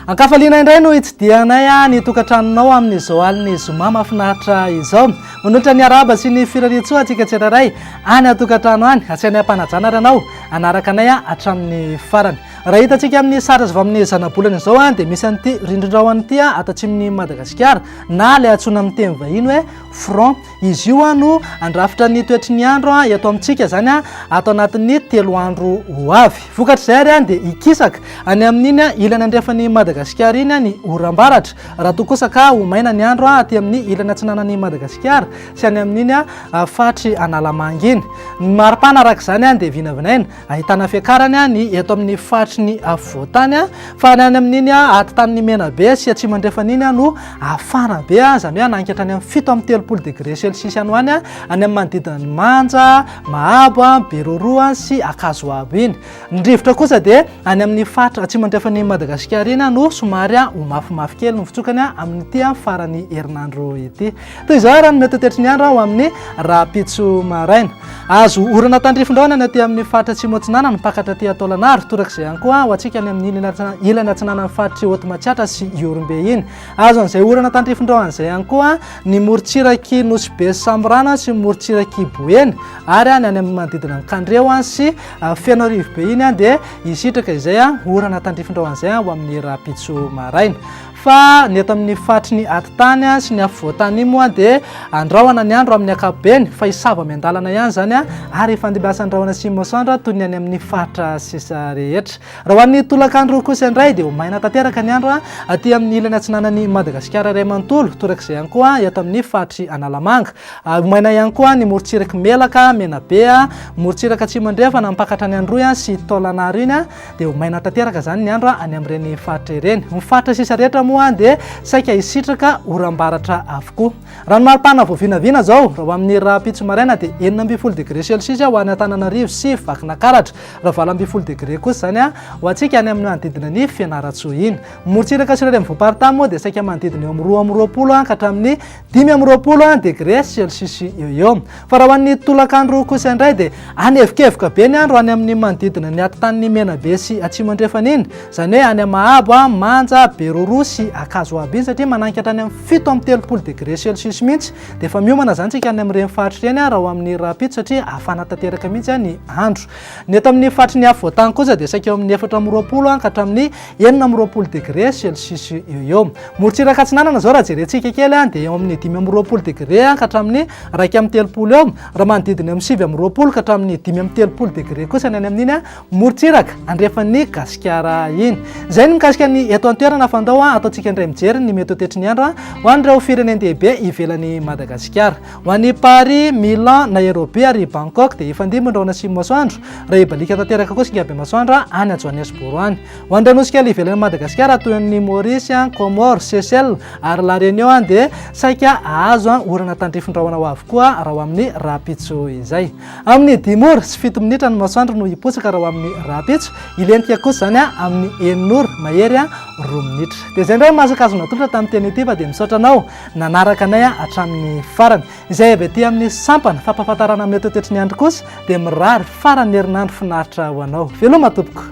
Ankafaliana indray no hitsidianay ny tokantranonao amin'izao alina zoma mahafinaritra izao. Manolotra ny araba sy ny firariantsoa antsika tsiraray any atokantrano any, atsianay ampanajana anao anaraka anay hatramin'ny farany. Raha hitantsika amin'ny sary azo avy amin'ny zanabolana izao dia misy an'ity rindrindraony ity ato atsimon'ny Madagasikara na ilay antsoina amin'ny teny vahiny hoe front. Izy io no andrafitra ny toetry ny andro eto amintsika zany ato anatin'ny 3 andro ho avy. Vokatr'izay ary dia ikisaka any amin'iny ilany andrefan'ny Madagasikara iny ny oram-baratra. Raha tokosaka ho maina ny andro aty amin'ny ilany atsinanan'ny Madagasikara sy any amin'iny fatry Analamanga iny. Ny maripana araka izany dia vinavinaina ahitana fiakarany ny eto amin'ny fatry ny afovoantany fa any amin'iny atitanin'ny Menabe sy atsimandrefan'iny no afara be zany hoe nankatra any amin'ny 7.3 degré Celsius any hoany any amin'ny manodidina ny Manja, Mahabo, Beroroa sy Akazoabo iny. Ny rivotra kosa dia any amin'ny fatra atsimandrefan'ny Madagasikara iny no somary ho mafimafy kely ny fitsokany amin'ity farany herinandro ity. Toy izao raha ny mety tetry ny andro ho amin'ny Rapitso maraina. Azo orana tandrifondraona ny aty amin'ny fatra Atsimo-Atsinana ny mpakatra aty Taolagnaro, torak'izay ihany koa ho antsika any amin'ny ilany atsinanan'ny fatry Hotomatsiatra sy Iorombe iny. Azo an'izay orana tandrifondraona izay ihany koa ny morontsiraky Nosy Sambrana sy morontsiraky Boeny ary any amin'ny manodidina ny Kandreo sy Fianarivo be iny dia hisitraka izay orana tandrifondraona izay ho amin'ny Rapitso maraina. Fa ny eto amin'ny fatry ny atitany sy ny afovoantany iny moa dia andrahoana ny andro amin'ny ankapobeny fa hisava miandalana ihany zany ary ifandimbiasa andrahoana sy masoandro toy ny any amin'ny fatra sisa rehetra. Raha ho an'ny tolakandro kosa indray dia ho maina tanteraka ny andro aty amin'ny ilany atsinanan'ny Madagasikara iray manontolo, torak'izay ihany koa eto amin'ny fatry Analamanga. Maina ihany koa ny morontsiraka Melaka, Menabe, morontsiraka Atsimandrefana mpakatra ny Androy sy Taolagnaro iny dia ho maina tanteraka zany ny andro any amin'ireny fatra ireny. Ny fatra sisa rehetra moa dia saika hisitraka oram-baratra avokoa. Raha ny maripana voavinavina zao raha ho amin'ny Rapitso maraina dia 9.0 degré Celsius ho any Antananarivo sy Vakinakaratra. Raha 20 degré kosa zany ho antsika any amin'ny manodidina ny Fianaratsoa iny. Morontsiraka Sirare amin'ny Voaparitany moa dia saika manodidina eo amin'ny 2.20 ka hatramin'ny 5.20 degré Celsius eo. Fa raha ho an'ny tolakandro kosa indray dia anevikevoka be ny andro any amin'ny manodidina ny atitanin'ny Menabe sy Atsimandrefana iny, zany hoe any Mahabo, Manja, Beroroa sy Akazoabo iny satria manankatra any amin'ny 7.3 degré Celsius mihitsy. Dia efa miomana zany tsika any amin'ireny fatra ireny raha ho amin'ny Rapitso satria hafana tanteraka mihitsy ny andro. Ny eto amin'ny fatry ny afovoantany kosa dia saika eo amin'ny 4.20 ka hatramin'ny 9.20 degré Celsius eo. Morontsiraka Atsinanana zao raha jerentsika kely dia eo amin'ny 5.20 degré ka hatramin'ny 2.30 eo. Raha manodidina amin'ny 7.20 ka hatramin'ny 5.30 degré kosa ny any amin'iny morontsiraka andrefan'ny Gasikara iny. Zay ny mikasika ny eto an-toerana fandao ataontsika indray mijery ny mety ho tetry ny andro ho an'ireo firenendehibe ivelan'ny Madagasikara. Ho an'ny Paris, Milan, Nairobi ary Bangkok dia ifandimby andrahoana sy masoandro. Raha hibalika tanteraka kosa ingaby masoandro any Johannesburg any. Ho an'ireo nosika ivelan'ny Madagasikara toy ny Maurice, Comores, Seychelles ary La Réunion dia saika azo orana tandrifondraona ho avokoa raha ho amin'ny Rapitso izay. Amin'ny 10 ora sy 7 minitra ny masoandro no hipotsaka raha ho amin'ny Rapitso. Ilentika kosa zany amin'ny 9 ora mahery 2 minitra. Dia izay indray masakazo natolotra tamin'ny teny ity fa dia misaotra anao nanaraka anay hatramin'ny farany. Izay avy aty amin'ny sampana fampahafantarana amin'ny eto tetry ny andro kosa dia mirary farany herinandro finaritra ho anao. Veloma tompoko.